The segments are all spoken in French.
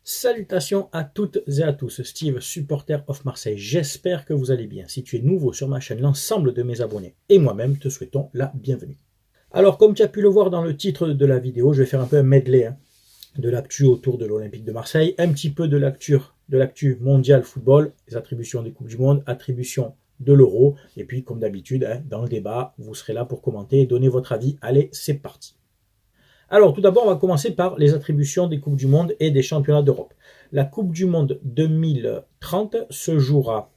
Salutations à toutes et à tous, Steve, supporter of Marseille. J'espère que vous allez bien. Si tu es nouveau sur ma chaîne, l'ensemble de mes abonnés et moi-même te souhaitons la bienvenue. Alors, comme tu as pu le voir dans le titre de la vidéo, je vais faire un peu un medley de l'actu autour de l'Olympique de Marseille, un petit peu de l'actu mondial football, les attributions des Coupes du Monde, attributions de l'Euro, et puis comme d'habitude, dans le débat, vous serez là pour commenter et donner votre avis. Allez, c'est parti. Alors, tout d'abord, on va commencer par les attributions des Coupes du Monde et des Championnats d'Europe. La Coupe du Monde 2030 se jouera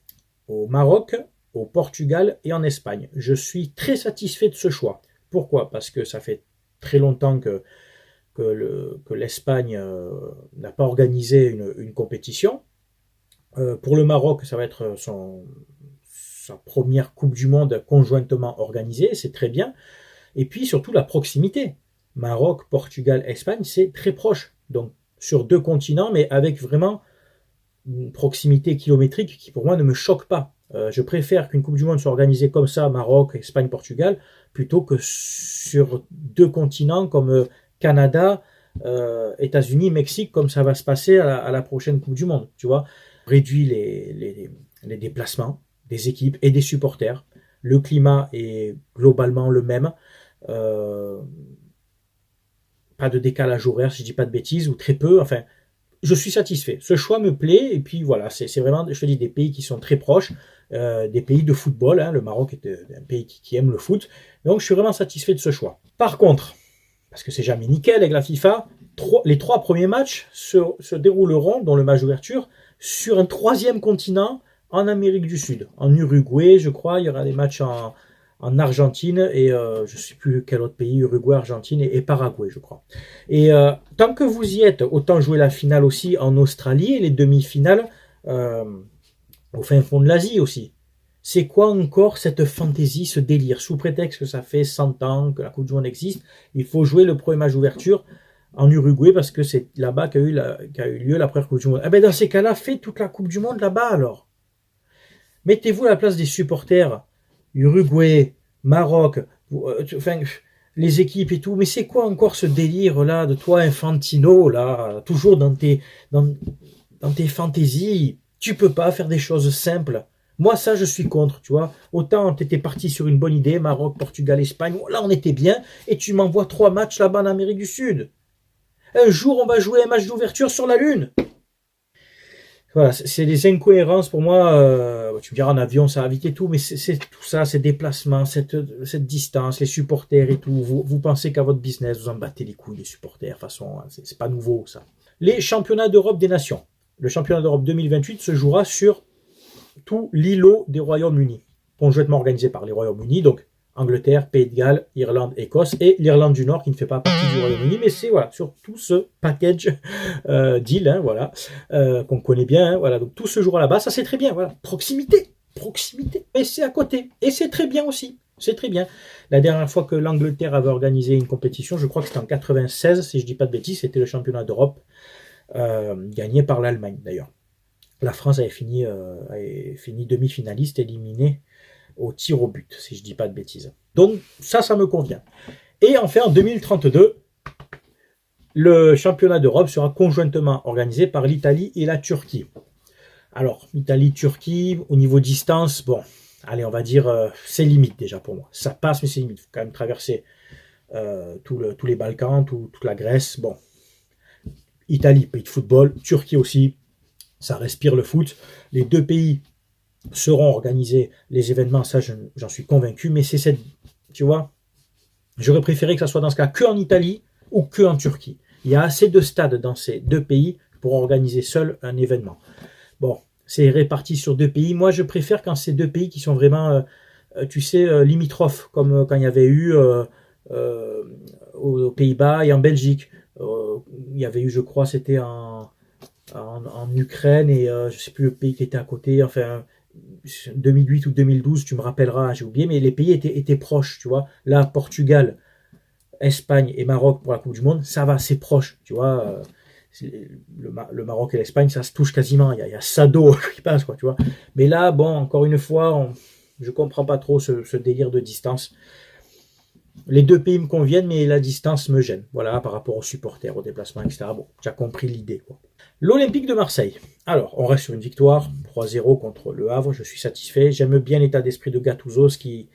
au Maroc, au Portugal et en Espagne. Je suis très satisfait de ce choix. Pourquoi? Parce que ça fait très longtemps que l'Espagne n'a pas organisé une compétition. Pour le Maroc, ça va être sa première Coupe du Monde conjointement organisée, c'est très bien. Et puis surtout la proximité. Maroc, Portugal, Espagne, c'est très proche. Donc sur deux continents, mais avec vraiment une proximité kilométrique qui pour moi ne me choque pas. Je préfère qu'une Coupe du Monde soit organisée comme ça, Maroc, Espagne, Portugal, plutôt que sur deux continents comme Canada, États-Unis, Mexique, comme ça va se passer à la prochaine Coupe du Monde. Tu vois, réduit les déplacements des équipes et des supporters. Le climat est globalement le même. Pas de décalage horaire, si je dis pas de bêtises, ou très peu. Enfin, je suis satisfait. Ce choix me plaît, et puis voilà, c'est vraiment, je te dis, des pays qui sont très proches, des pays de football. Le Maroc est un pays qui aime le foot, donc je suis vraiment satisfait de ce choix. Par contre, parce que c'est jamais nickel avec la FIFA, les trois premiers matchs se dérouleront, dont le match d'ouverture, sur un troisième continent, en Amérique du Sud, en Uruguay, je crois. Il y aura des matchs en Argentine et je ne sais plus quel autre pays, Uruguay, Argentine et Paraguay, je crois. Et tant que vous y êtes, autant jouer la finale aussi en Australie et les demi-finales au fin fond de l'Asie aussi. C'est quoi encore cette fantaisie, ce délire? Sous prétexte que ça fait 100 ans que la Coupe du Monde existe, il faut jouer le premier match d'ouverture en Uruguay parce que c'est là-bas qu'a eu lieu la première Coupe du Monde. Eh bien, dans ces cas-là, faites toute la Coupe du Monde là-bas alors. Mettez-vous à la place des supporters. Uruguay, Maroc, enfin, les équipes et tout, mais c'est quoi encore ce délire là de toi Infantino là, toujours dans tes fantaisies? Tu peux pas faire des choses simples. Moi ça je suis contre, tu vois. Autant t'étais parti sur une bonne idée, Maroc, Portugal, Espagne, là on était bien, et tu m'envoies 3 matchs là-bas en Amérique du Sud. Un jour on va jouer un match d'ouverture sur la Lune. Voilà, c'est des incohérences pour moi. Tu me diras en avion, ça va vite et tout, mais c'est tout ça, ces déplacements, cette distance, les supporters et tout. Vous pensez qu'à votre business, vous en battez les couilles, les supporters. De toute façon, c'est pas nouveau ça. Les championnats d'Europe des nations. Le championnat d'Europe 2028 se jouera sur tout l'îlot des Royaumes-Unis, conjointement organisé par les Royaumes-Unis, donc Angleterre, Pays de Galles, Irlande, Écosse et l'Irlande du Nord qui ne fait pas partie du Royaume-Uni, mais c'est voilà, sur tout ce package deal, voilà, qu'on connaît bien, voilà, donc tout se jouera là-bas, ça c'est très bien, voilà, proximité, et c'est à côté, et c'est très bien aussi, c'est très bien. La dernière fois que l'Angleterre avait organisé une compétition, je crois que c'était en 96, si je dis pas de bêtises, c'était le championnat d'Europe, gagné par l'Allemagne d'ailleurs. La France avait fini demi-finaliste, éliminée au tir au but, si je dis pas de bêtises. Donc ça me convient. Et enfin, en 2032, le championnat d'Europe sera conjointement organisé par l'Italie et la Turquie. Alors, Italie-Turquie, au niveau distance, bon, allez, on va dire, c'est limite déjà pour moi. Ça passe, mais c'est limite. Il faut quand même traverser tous les Balkans, toute la Grèce. Bon, Italie, pays de football, Turquie aussi, ça respire le foot. Les deux pays seront organisés les événements, ça j'en suis convaincu, mais c'est cette, tu vois, j'aurais préféré que ça soit dans ce cas que en Italie ou que en Turquie. Il y a assez de stades dans ces deux pays pour organiser seul un événement. Bon, c'est réparti sur deux pays. Moi, je préfère quand c'est deux pays qui sont vraiment, tu sais, limitrophes, comme quand il y avait eu aux Pays-Bas et en Belgique. Il y avait eu, je crois, c'était en Ukraine et je ne sais plus le pays qui était à côté, enfin 2008 ou 2012, tu me rappelleras, j'ai oublié, mais les pays étaient proches, tu vois. Là, Portugal, Espagne et Maroc pour la Coupe du Monde, ça va, c'est proche, tu vois. Le Maroc et l'Espagne, ça se touche quasiment. Il y a Sado qui passe, quoi, tu vois. Mais là, bon, encore une fois, je comprends pas trop ce délire de distance. Les deux pays me conviennent, mais la distance me gêne. Voilà, par rapport aux supporters, aux déplacements, etc. Bon, tu as compris l'idée, quoi. L'Olympique de Marseille. Alors, on reste sur une victoire, 3-0 contre le Havre, je suis satisfait. J'aime bien l'état d'esprit de Gattuso, ce qu'il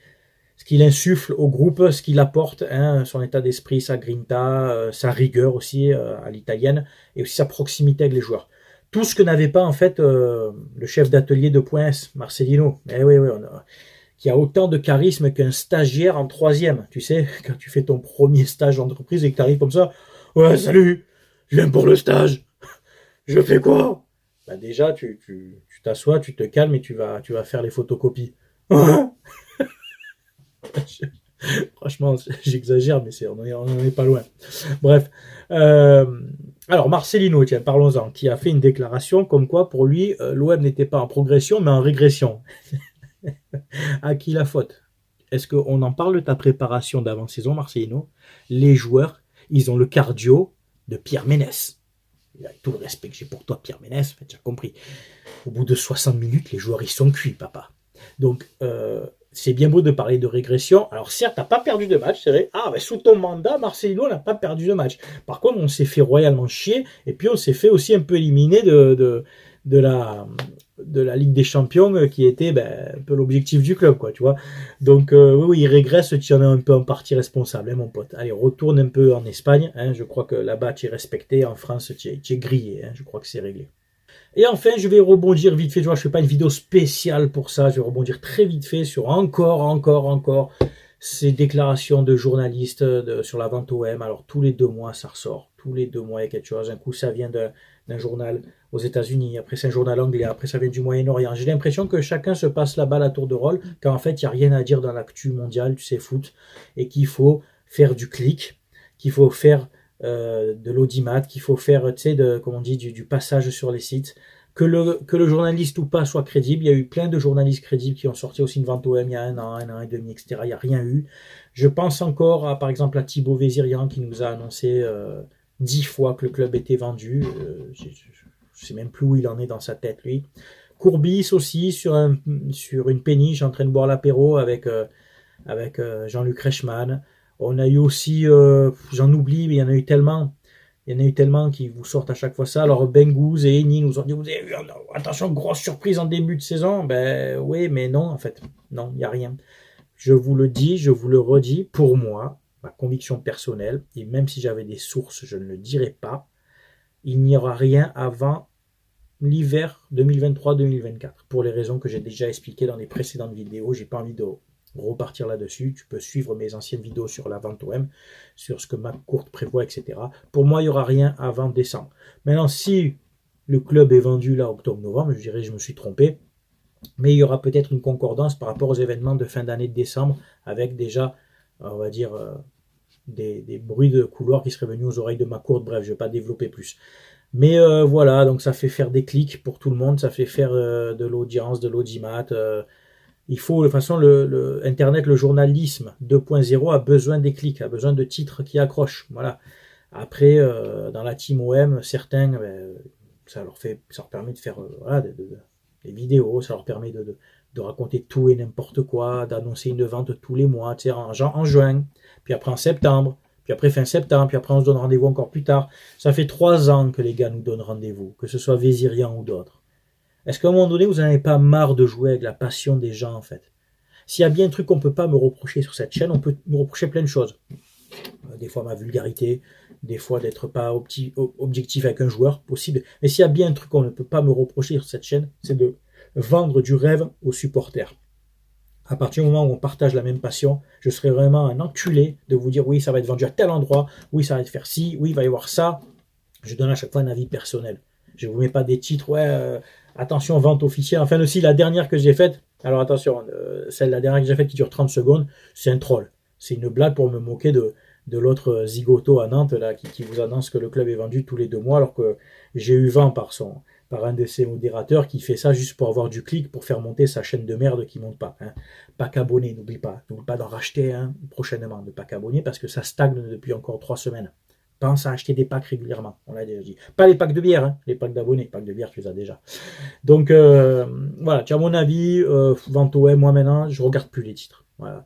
insuffle au groupe, ce qu'il apporte, hein, son état d'esprit, sa grinta, sa rigueur aussi à l'italienne, et aussi sa proximité avec les joueurs. Tout ce que n'avait pas en fait le chef d'atelier de Point S, Marcelino. Eh oui, qui a autant de charisme qu'un stagiaire en troisième. Tu sais, quand tu fais ton premier stage d'entreprise et que tu arrives comme ça, ouais, salut, je viens pour le stage. Je fais quoi? Bah déjà, tu t'assois, tu te calmes et tu vas faire les photocopies. Franchement, j'exagère, mais on n'en est pas loin. Bref. Euh, alors, Marcelino, tiens, parlons-en, qui a fait une déclaration comme quoi, pour lui, l'OM n'était pas en progression, mais en régression. À qui la faute? Est-ce qu'on en parle de ta préparation d'avant-saison, Marcelino? Les joueurs, ils ont le cardio de Pierre Ménès. Avec tout le respect que j'ai pour toi, Pierre Ménès, tu as compris. Au bout de 60 minutes, les joueurs, ils sont cuits, papa. Donc, c'est bien beau de parler de régression. Alors, certes, tu n'as pas perdu de match, c'est vrai. Ah, mais sous ton mandat, Marcelino n'a pas perdu de match. Par contre, on s'est fait royalement chier. Et puis, on s'est fait aussi un peu éliminer de la Ligue des Champions, qui était un peu l'objectif du club, quoi, tu vois. Donc, oui, il régresse, tu en es un peu en partie responsable, hein, mon pote. Allez, retourne un peu en Espagne. Hein, je crois que là-bas, tu es respecté. En France, tu es grillé. Hein, je crois que c'est réglé. Et enfin, je vais rebondir vite fait. Tu vois, je ne fais pas une vidéo spéciale pour ça. Je vais rebondir très vite fait sur encore ces déclarations de journalistes sur la vente OM. Alors, tous les 2 mois, ça ressort. Tous les 2 mois, il y a quelque chose. Un coup, ça vient d'un journal aux États-Unis. Après, c'est un journal anglais. Après, ça vient du Moyen-Orient. J'ai l'impression que chacun se passe la balle à tour de rôle, quand en fait, il n'y a rien à dire dans l'actu mondiale, tu sais, foot, et qu'il faut faire du clic, qu'il faut faire de l'audimat, qu'il faut faire, tu sais, comme on dit, du passage sur les sites. Que le journaliste ou pas soit crédible. Il y a eu plein de journalistes crédibles qui ont sorti aussi une vente OM il y a un an et demi, etc. Il n'y a rien eu. Je pense encore, par exemple, à Thibaut Vézirian qui nous a annoncé 10 fois que le club était vendu. Je ne sais même plus où il en est dans sa tête, lui. Courbis aussi, sur une péniche, en train de boire l'apéro avec Jean-Luc Reichmann. On a eu aussi, j'en oublie, mais il y en a eu tellement. Il y en a eu tellement qui vous sortent à chaque fois ça. Alors Bengouz et Eni nous ont dit, vous avez eu, attention, grosse surprise en début de saison. Ben oui, mais non, en fait. Non, il n'y a rien. Je vous le dis, je vous le redis, pour moi, ma conviction personnelle, et même si j'avais des sources, je ne le dirais pas, il n'y aura rien avant l'hiver 2023-2024. Pour les raisons que j'ai déjà expliquées dans les précédentes vidéos. J'ai pas envie de repartir là-dessus. Tu peux suivre mes anciennes vidéos sur la vente OM, sur ce que McCourt prévoit, etc. Pour moi, il n'y aura rien avant décembre. Maintenant, si le club est vendu là, octobre-novembre, je dirais que je me suis trompé. Mais il y aura peut-être une concordance par rapport aux événements de fin d'année de décembre, avec déjà, on va dire, des bruits de couloir qui seraient venus aux oreilles de McCourt. Bref, je ne vais pas développer plus. Mais voilà, donc ça fait faire des clics pour tout le monde, ça fait faire de l'audience, de l'audimat. Il faut, de toute façon, Internet, le journalisme 2.0 a besoin des clics, a besoin de titres qui accrochent. Voilà. Après, dans la team OM, certains, ça leur permet de faire voilà, des vidéos, ça leur permet de raconter tout et n'importe quoi, d'annoncer une vente tous les mois, tu sais, en juin, puis après en septembre, puis après fin septembre, puis après on se donne rendez-vous encore plus tard. Ça fait 3 ans que les gars nous donnent rendez-vous, que ce soit Vézirian ou d'autres. Est-ce qu'à un moment donné, vous n'en avez pas marre de jouer avec la passion des gens, en fait? S'il y a bien un truc qu'on ne peut pas me reprocher sur cette chaîne, on peut me reprocher plein de choses. Des fois ma vulgarité, des fois d'être pas objectif avec un joueur, possible. Mais s'il y a bien un truc qu'on ne peut pas me reprocher sur cette chaîne, c'est de vendre du rêve aux supporters. À partir du moment où on partage la même passion, je serais vraiment un enculé de vous dire oui, ça va être vendu à tel endroit, oui, ça va être faire ci, oui, il va y avoir ça. Je donne à chaque fois un avis personnel. Je ne vous mets pas des titres, ouais, attention, vente officielle. Enfin, aussi, la dernière que j'ai faite, alors attention, la dernière que j'ai faite qui dure 30 secondes, c'est un troll. C'est une blague pour me moquer de l'autre zigoto à Nantes, là, qui vous annonce que le club est vendu tous les 2 mois, alors que j'ai eu vent par un de ses modérateurs qui fait ça juste pour avoir du clic, pour faire monter sa chaîne de merde qui monte pas. Hein. Pas qu'abonner, n'oublie pas d'en racheter prochainement, de pas qu'abonner, parce que ça stagne depuis encore 3 semaines. Pense à acheter des packs régulièrement, on l'a déjà dit. Pas les packs de bière, hein, les packs d'abonnés, les packs de bière, tu les as déjà. Donc voilà, tu as mon avis, vente OM, moi maintenant, je regarde plus les titres. Voilà.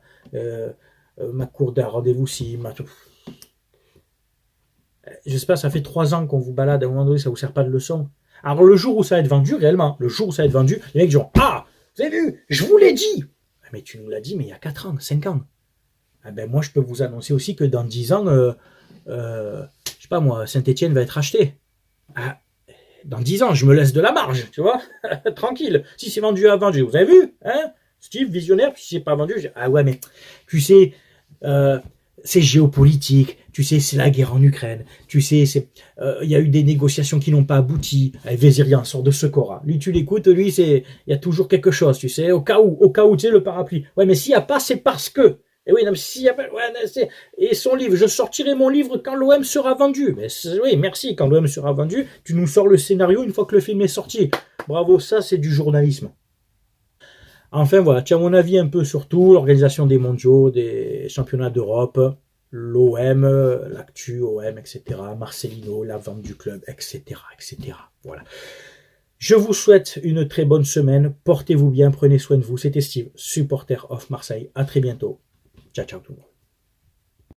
Ma cour d'un rendez-vous si, Je sais pas, ça fait 3 ans qu'on vous balade, à un moment donné, ça vous sert pas de leçon. Alors le jour où ça va être vendu, réellement, le jour où ça va être vendu, les mecs diront, ah, vous avez vu, je vous l'ai dit. Mais tu nous l'as dit, mais il y a 4 ans, 5 ans. Ah ben moi, je peux vous annoncer aussi que dans 10 ans, je sais pas moi, Saint-Etienne va être acheté. Ah, dans 10 ans, je me laisse de la marge, tu vois, tranquille. Si c'est vendu, vendu. Vous avez vu, hein, Steve, visionnaire, puis si c'est pas vendu, ah ouais, mais tu sais, c'est géopolitique, tu sais, c'est la guerre en Ukraine, tu sais, il y a eu des négociations qui n'ont pas abouti. Vézirian sort de ce corps. Lui, tu l'écoutes, lui, il y a toujours quelque chose, tu sais, au cas où, tu sais, le parapluie. Ouais, mais s'il n'y a pas, c'est parce que. Et oui, non, mais s'il y a pas, ouais, et son livre, je sortirai mon livre quand l'OM sera vendu. Mais oui, merci, quand l'OM sera vendu, tu nous sors le scénario une fois que le film est sorti. Bravo, ça, c'est du journalisme. Enfin voilà, tu as mon avis un peu sur tout, l'organisation des mondiaux, des championnats d'Europe, l'OM, l'actu, OM, etc., Marcelino, la vente du club, etc., etc. Voilà. Je vous souhaite une très bonne semaine, portez-vous bien, prenez soin de vous, c'était Steve, supporter of Marseille, à très bientôt. Ciao, ciao tout le monde.